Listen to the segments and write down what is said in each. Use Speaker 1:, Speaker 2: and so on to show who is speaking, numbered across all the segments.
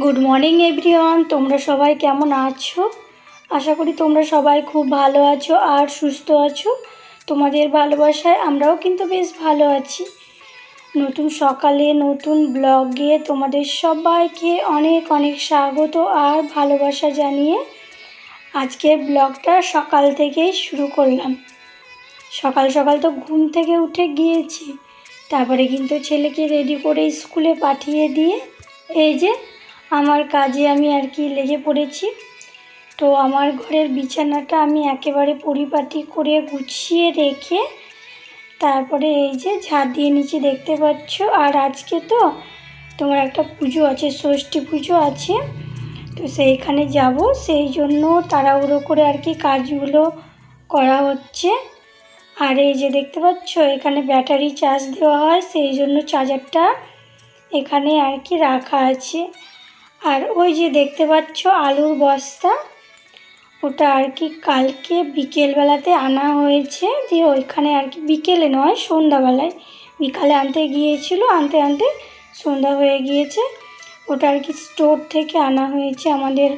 Speaker 1: Good morning everyone, তোমরা সবাই কেমন আছো? আশা করি তোমরা সবাই খুব ভালো আছো আর সুস্থ আছো। তোমাদের ভালোবাসায় আমরাও কিন্তু বেশ ভালো আছি। নতুন সকালে নতুন ব্লগে তোমাদের সবাইকে অনেক অনেক স্বাগত আর ভালোবাসা জানিয়ে আজকের ব্লগটা সকাল থেকেই শুরু করলাম। সকাল সকাল তো ঘুম থেকে উঠে গিয়েছি, তারপরে কিন্তু ছেলেকে রেডি করে স্কুলে পাঠিয়ে দিয়ে এই যে আমার কাজে আমি লেগে পড়েছি। তো আমার ঘরের বিছানাটা আমি একেবারে পরিপাটি করে গুছিয়ে রেখে তারপরে এই যে ঝাড় দিয়ে নিচে দেখতে পাচ্ছ। আর আজকে তো তোমার একটা পুজো আছে, ষষ্ঠী পুজো আছে, তো সেইখানে যাব, সেই জন্য তাড়াহুড়ো করে কাজগুলো করা হচ্ছে। আর এই যে দেখতে পাচ্ছ এখানে ব্যাটারি চার্জ দেওয়া হয়, সেই জন্য চার্জারটা এখানে রাখা আছে। আর ওই যে দেখতে পাচ্ছ আলুর বস্তা, ওটা কালকে বিকেলবেলাতে আনা হয়েছে, দিয়ে ওইখানে বিকেলে নয় সন্ধ্যাবেলায়, বিকালে আনতে গিয়েছিল, আনতে আনতে সন্ধ্যা হয়ে গিয়েছে। ওটা স্টোর থেকে আনা হয়েছে। আমাদের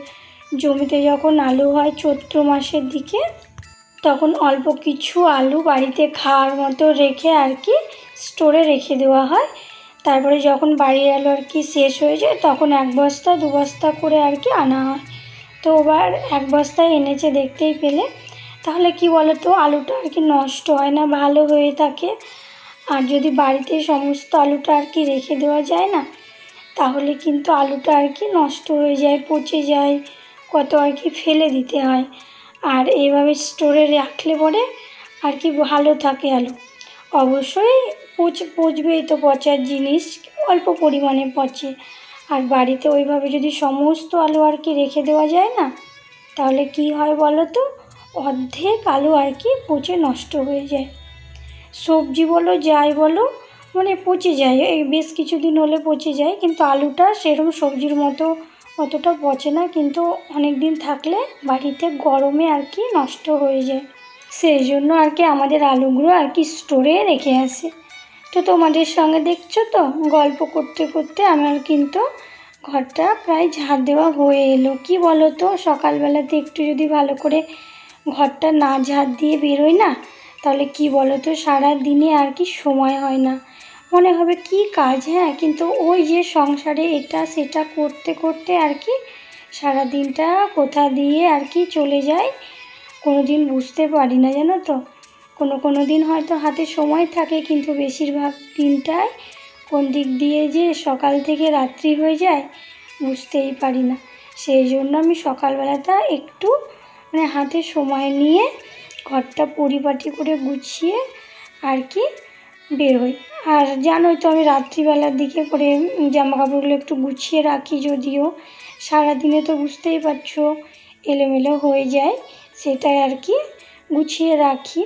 Speaker 1: জমিতে যখন আলু হয় চৈত্র মাসের দিকে, তখন অল্প কিছু আলু বাড়িতে খাওয়ার মতো রেখে স্টোরে রেখে দেওয়া হয়। তারপরে যখন বাড়ির আলু শেষ হয়ে যায় তখন এক বস্তা দু বস্তা করে আনা হয়। তো এবার এক বস্তায় এনেছে, দেখতেই পেলে। তাহলে কি বলো তো, আলুটা নষ্ট হয় না, ভালো হয়ে থাকে। আর যদি বাড়িতে সমস্ত আলুটা রেখে দেওয়া যায় না, তাহলে কিন্তু আলুটা নষ্ট হয়ে যায়, পচে যায়, কত ফেলে দিতে হয়। আর এইভাবে স্টোরে রাখলে পরে ভালো থাকে আলু। অবশ্যই পচবেই, তো পচার জিনিস, অল্প পরিমাণে পচে। আর বাড়িতে ওইভাবে যদি সমস্ত আলু রেখে দেওয়া যায় না, তাহলে কি হয় বলো তো, অর্ধেক আলু পচে নষ্ট হয়ে যায়। সবজি বলো যাই বলো, মানে পচে যায়, বেশ কিছুদিন হলে পচে যায়, কিন্তু আলুটা সেরকম সবজির মতো অতটা পচে না, কিন্তু অনেক দিন থাকলে বাড়িতে গরমে নষ্ট হয়ে যায়। সেই জন্য আমাদের আলুগুলো স্টোরে রেখে আসে। তো তোমাদের সঙ্গে দেখছো তো গল্প করতে করতে আমার কিন্তু ঘরটা প্রায় ঝাড় দেওয়া হয়ে এলো। কি বলো তো, সকালবেলাতে একটু যদি ভালো করে ঘরটা না ঝাড় দিয়ে বেরোই না, তাহলে কি বলো তো, সারা দিনে সময় হয় না, মনে হবে কি কাজ। হ্যাঁ, কিন্তু ওই যে সংসারে এটা সেটা করতে করতে সারা দিনটা কোথা দিয়ে চলে যায় কোনো দিন বুঝতে পারি না, জানো তো। কোনো দিন হয়তো হাতে সময় থাকে, কিন্তু বেশিরভাগ দিনটাই কোন দিক দিয়ে যে সকাল থেকে রাত্রি হয়ে যায় বুঝতেই পারি না। সেই জন্য আমি সকালবেলাটা একটু হাতে সময় নিয়ে ঘরটা পরিপাটি করে গুছিয়ে বেরোই। আর জানোই তো আমি রাত্রিবেলার দিকে করে জামাকাপড়গুলো একটু গুছিয়ে রাখি, যদিও সারাদিনে তো বুঝতেই পারছো এলোমেলো হয়ে যায়, সেটাই গুছিয়ে রাখি।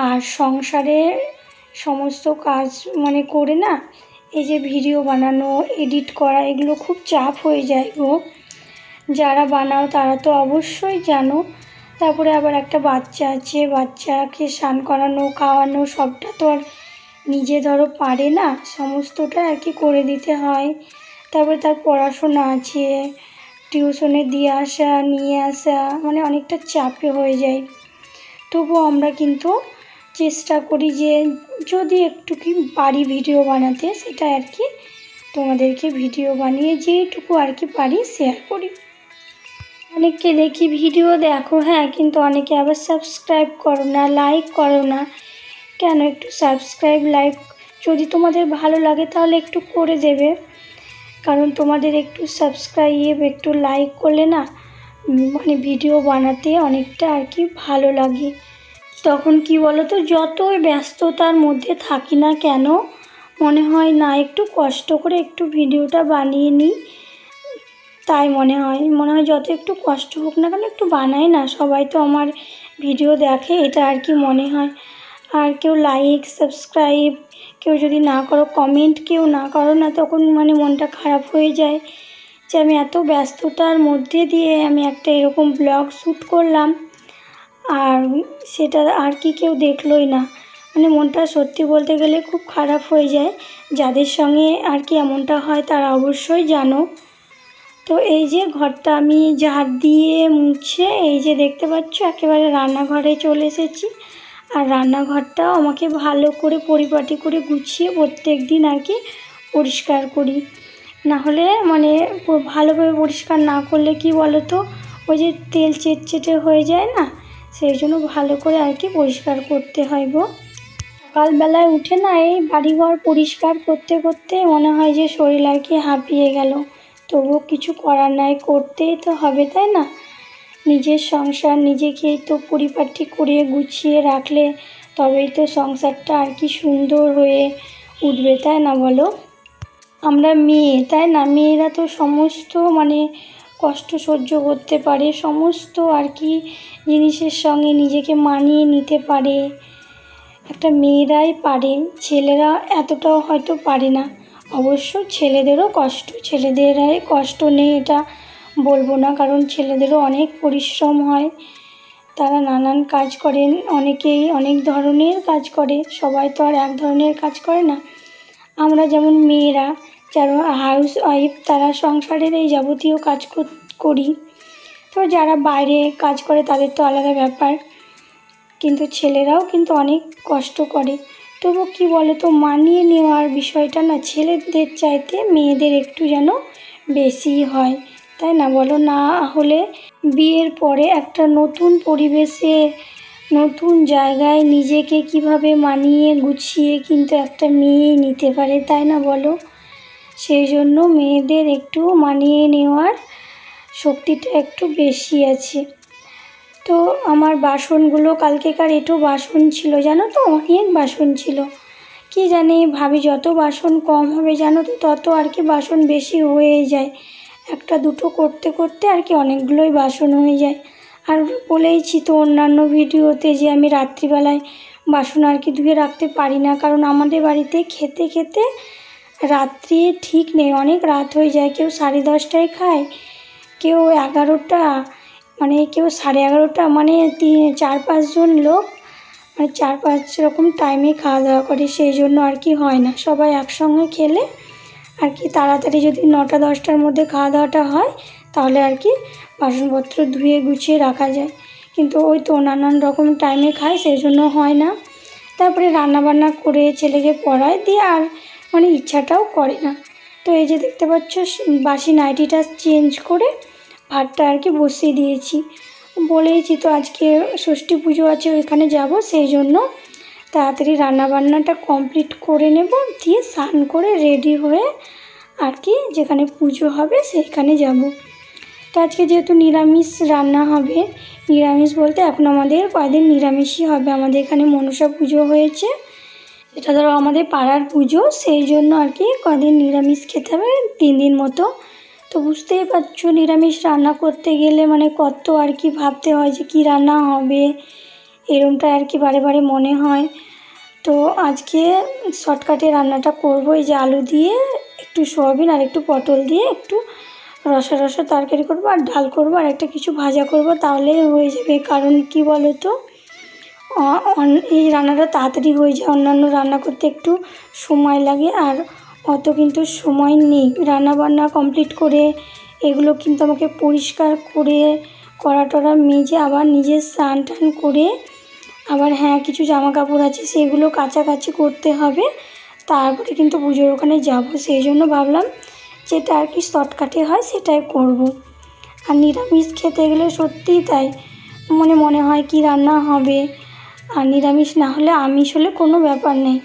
Speaker 1: আর সংসারে সমস্ত কাজ করে না, এই যে ভিডিও বানানো, এডিট করা, এগুলো খুব চাপ হয়ে যায় গো। যারা বানাও তারা তো অবশ্যই জানো। তারপরে আবার একটা বাচ্চা আছে, বাচ্চাকে স্নান করানো, খাওয়ানো, সবটা তো আর নিজে ধরো পারে না, সমস্তটা করে দিতে হয়। তারপরে তার পড়াশোনা আছে, টিউশনে দিয়ে আসা নিয়ে আসা, অনেকটা চাপে হয়ে যায়। তবুও আমরা কিন্তু চেষ্টা করি যে যদি একটু পারি ভিডিও বানাতে, সেটা তোমাদেরকে ভিডিও বানিয়ে যেইটুকু পারি শেয়ার করি। অনেককে দেখি ভিডিও দেখো, হ্যাঁ, কিন্তু অনেকে আবার সাবস্ক্রাইব করো না, লাইক করো না। কেন? একটু সাবস্ক্রাইব লাইক যদি তোমাদের ভালো লাগে তাহলে একটু করে দেবে, কারণ তোমাদের একটু সাবস্ক্রাইব একটু লাইক করলে না ভিডিও বানাতে অনেকটা ভালো লাগে। তখন কি বলো তো, যতই ব্যস্ততার মধ্যে থাকি না কেন, মনে হয় না একটু কষ্ট করে একটু ভিডিওটা বানিয়ে নিই, তাই মনে হয় যত একটু কষ্ট হোক না কেন একটু বানাই না। সবাই তো আমার ভিডিও দেখে, এটা মনে হয়। আর কেউ লাইক সাবস্ক্রাইব কেউ যদি না করো, কমেন্ট কেউ না করো না, তখন মনটা খারাপ হয়ে যায় যে আমি এত ব্যস্ততার মধ্যে দিয়ে আমি একটা এরকম ব্লগ শ্যুট করলাম, আর সেটা কেউ দেখলোই না। মনটা সত্যি বলতে গেলে খুব খারাপ হয়ে যায়। যাদের সঙ্গে এমনটা হয় তারা অবশ্যই জানো। তো এই যে ঘরটা আমি ঝাড় দিয়ে মুছে এই যে দেখতে পাচ্ছ একেবারে রান্নাঘরে চলে এসেছি। আর রান্নাঘরটাও আমাকে ভালো করে পরিপাটি করে গুছিয়ে প্রত্যেক দিন আর কি পরিষ্কার করি। না হলে মানে ভালোভাবে পরিষ্কার না করলে কি বলো তো, ওই যে তেল চেটচেটে হয়ে যায় না, সেই জন্য ভালো করে আর কি পরিষ্কার করতে হয় গো। সকালবেলায় উঠে না এই বাড়িঘর পরিষ্কার করতে করতে মনে হয় যে শরীর আর কি হাঁপিয়ে গেল, তবুও কিছু করার নাই, করতেই তো হবে, তাই না? নিজের সংসার নিজেকেই তো পরিপাটি করে গুছিয়ে রাখলে তবেই তো সংসারটা আর কি সুন্দর হয়ে উঠবে, তাই না বলো? আমরা মেয়ে, তাই না? মেয়েরা তো সমস্ত মানে কষ্ট সহ্য করতে পারে, সমস্ত আর কি জিনিসের সঙ্গে নিজেকে মানিয়ে নিতে পারে, একটা মেয়েরাই পারে, ছেলেরা এতটাও হয়তো পারে না। অবশ্য ছেলেদেরও কষ্ট, ছেলেদেরাই কষ্ট নেই এটা বলবো না, কারণ ছেলেদেরও অনেক পরিশ্রম হয়, তারা নানান কাজ করেন, অনেকেই অনেক ধরনের কাজ করে, সবাই তো আর এক ধরনের কাজ করে না। আমরা যেমন মেয়েরা যারা হাউস ওয়াইফ তারা সংসারের এই যাবতীয় কাজ করি, তো যারা বাইরে কাজ করে তাদের তো আলাদা ব্যাপার, কিন্তু ছেলেরাও কিন্তু অনেক কষ্ট করে। তবু কি বলো তো, মানিয়ে নেওয়ার বিষয়টা না ছেলেদের চাইতে মেয়েদের একটু যেন বেশি হয়, তাই না বলো? না হলে বিয়ের পরে একটা নতুন পরিবেশে নতুন জায়গায় নিজেকে কিভাবে মানিয়ে গুছিয়ে কিন্তু একটা মেয়ে নিতে পারে, তাই না বলো? সেই জন্য মেয়েদের একটু মানিয়ে নেওয়ার শক্তিটা একটু বেশি আছে। তো আমার বাসনগুলো কালকেকার এঁটো বাসন ছিল জানো তো, অনেক বাসন ছিল। কি জানি ভাবি যত বাসন কম হবে জানো তো তত আর কি বাসন বেশি হয়ে যায়, একটা দুটো করতে করতে আর কি অনেকগুলোই বাসন হয়ে যায়। আর বলেইছি তো অন্যান্য ভিডিওতে যে আমি রাত্রিবেলায় বাসন আর কি ধুয়ে রাখতে পারি না, কারণ আমাদের বাড়িতে খেতে খেতে রাত্রি ঠিক নেই, অনেক রাত হয়ে যায়, কেউ 10:30টায় খায়, কেউ 11টা, মানে কেউ 11:30, মানে 4-5 জন লোক, মানে 4-5 রকম টাইমে খাওয়া দাওয়া করে, সেই জন্য আর কি হয় না। সবাই একসঙ্গে খেলে আর কি তাড়াতাড়ি যদি 9টা-10টার মধ্যে খাওয়া দাওয়াটা হয় তাহলে আর কি বাসনপত্র ধুয়ে গুছিয়ে রাখা যায়, কিন্তু ওই তো নানান রকম টাইমে খায় সেই জন্য হয় না। তারপরে রান্নাবান্না করে ছেলেকে পড়ায় দিয়ে আর মানে ইচ্ছাটাও করে না। তো এই যে দেখতে পাচ্ছ বাসি নাইটিটা চেঞ্জ করে ভাতটা আর কি বসিয়ে দিয়েছি। বলেইছি তো আজকে ষষ্ঠী পুজো আছে, ওইখানে যাব, সেই জন্য তাড়াতাড়ি রান্নাবান্নাটা কমপ্লিট করে নেব, দিয়ে স্নান করে রেডি হয়ে আর কি যেখানে পুজো হবে সেইখানে যাব। তো আজকে যেহেতু নিরামিষ রান্না হবে, নিরামিষ বলতে এখন আমাদের কয়েকদিন নিরামিষই হবে, আমাদের এখানে মনসা পুজো হয়েছে, এটা ধরো আমাদের পাড়ার পুজো, সেই জন্য আর কি কদিন নিরামিষ খেতে হবে 3 দিন মতো। তো বুঝতেই পারছো নিরামিষ রান্না করতে গেলে মানে কত আর কি ভাবতে হয় যে কী রান্না হবে, এরমটা আর কি বারে বারে মনে হয়। তো আজকে শর্টকাটে রান্নাটা করবো, এই যে আলু দিয়ে একটু সয়াবিন আর একটু পটল দিয়ে একটু রসা রসা তরকারি করবো, আর ডাল করবো, আর একটা কিছু ভাজা করবো, তাহলে হয়ে যাবে। কারণ কি বলো তো, এই রান্নাটা তাড়াতাড়ি হয়ে যায়, অন্যান্য রান্না করতে একটু সময় লাগে, আর অত কিন্তু সময় নেই রান্না বান্না কমপ্লিট করে, এগুলো কিন্তু আমাকে পরিষ্কার করে কড়া টড়া মেজে আবার নিজের স্নান টান করে আবার হ্যাঁ কিছু জামা কাপড় আছে সেগুলো কাচাকাচি করতে হবে, তারপরে কিন্তু পুজোর ওখানে যাব। সেই জন্য ভাবলাম যেটা আর কি শর্টকাটে হয় সেটাই করব। আর নিরামিষ খেতে গেলে সত্যিই তাই মনে হয় কি রান্না হবে, আর নিরামিষ না হলে আমিষ হলে কোনো ব্যাপার নেই,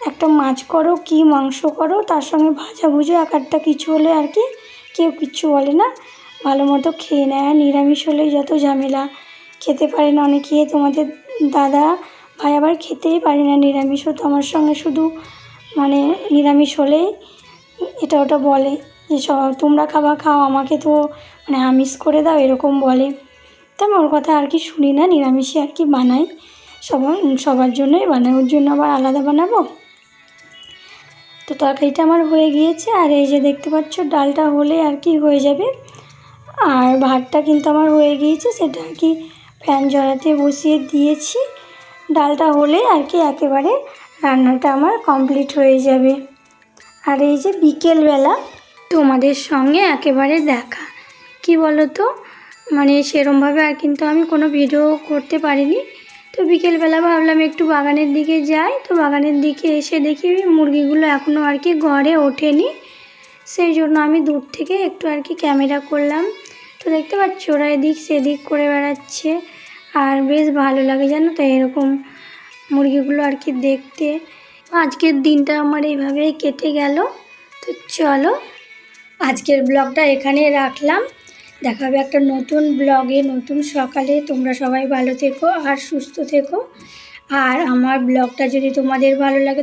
Speaker 1: একটা মাছ করো কি মাংস করো তার সঙ্গে ভাজা ভুজো এক একটা কিছু হলে আর কি কেউ কিচ্ছু বলে না, ভালো মতো খেয়ে নেয়। আর নিরামিষ হলেই যত ঝামেলা, খেতে পারে না অনেকে, তোমাদের দাদা ভাই আবার খেতেই পারে না নিরামিষও, তো আমার সঙ্গে শুধু মানে নিরামিষ হলেই এটা ওটা বলে যে তোমরা খাও, আমাকে তো মানে আমিষ করে দাও, এরকম বলে। তো আমি ওর কথা আর কি শুনি না, নিরামিষই আর কি বানাই, সবার জন্যই বানাই, ওর জন্য আবার আলাদা বানাবো। তো তরকারিটা আমার হয়ে গিয়েছে, আর এই যে দেখতে পাচ্ছ ডালটা হলে আর কি হয়ে যাবে, আর ভাতটা কিন্তু আমার হয়ে গিয়েছে, সেটা আর কি ফ্যান ঝরাতে বসিয়ে দিয়েছি, ডালটা হলে আর কি একেবারে রান্নাটা আমার কমপ্লিট হয়ে যাবে। আর এই যে বিকেলবেলা তোমাদের সঙ্গে একেবারে দেখা। কি বলো তো, মানে সেরমভাবে আর কিন্তু আমি কোনো ভিডিও করতে পারিনি। তো বিকেলবেলা ভাবলাম একটু বাগানের দিকে যাই। তো বাগানের দিকে এসে দেখি মুরগিগুলো এখনও আর কি ঘরে ওঠেনি, সেই জন্য আমি দূর থেকে একটু আর কি ক্যামেরা করলাম। তো দেখতে পাচ্ছ ওরা এদিক সেদিক করে বেড়াচ্ছে, আর বেশ ভালো লাগে জানো তো এরকম মুরগিগুলো আর কি দেখতে। আজকের দিনটা আমার এইভাবেই কেটে গেল। তো চলো আজকের ব্লগটা এখানে রাখলাম। দেখা হবে একটা নতুন ব্লগে নতুন সকালে। তোমরা সবাই ভালো থেকো আর সুস্থ থেকো। আর আমার ব্লগটা যদি তোমাদের ভালো লাগে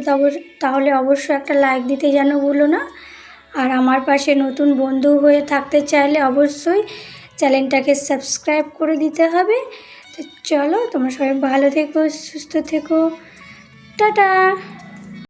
Speaker 1: তাহলে অবশ্যই একটা লাইক দিতে যেন ভুলো না। আর আমার পাশে নতুন বন্ধু হয়ে থাকতে চাইলে অবশ্যই চ্যানেলটাকে সাবস্ক্রাইব করে দিতে হবে। তো চলো তোমরা সবাই ভালো থেকো, সুস্থ থেকো, টাটা।